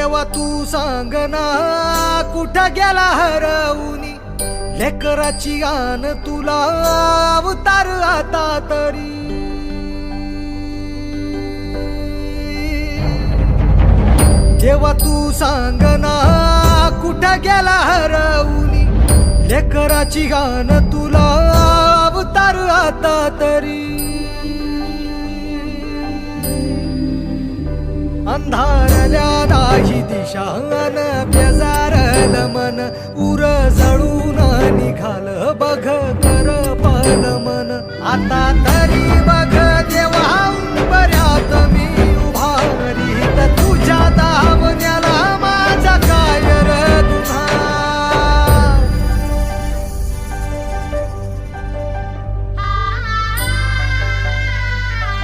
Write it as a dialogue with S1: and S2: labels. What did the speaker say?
S1: देवा तू सांग ना कुठं गेला हरवूनी लेकराची गान तुला अवतार आता तरी देवा तू सांग ना कुठं गेला हरवूनी लेकराची गान तुला अवतार आता तरी अंधारल्या दाही दिशान बेजारल मन उर जळून निघाल बघ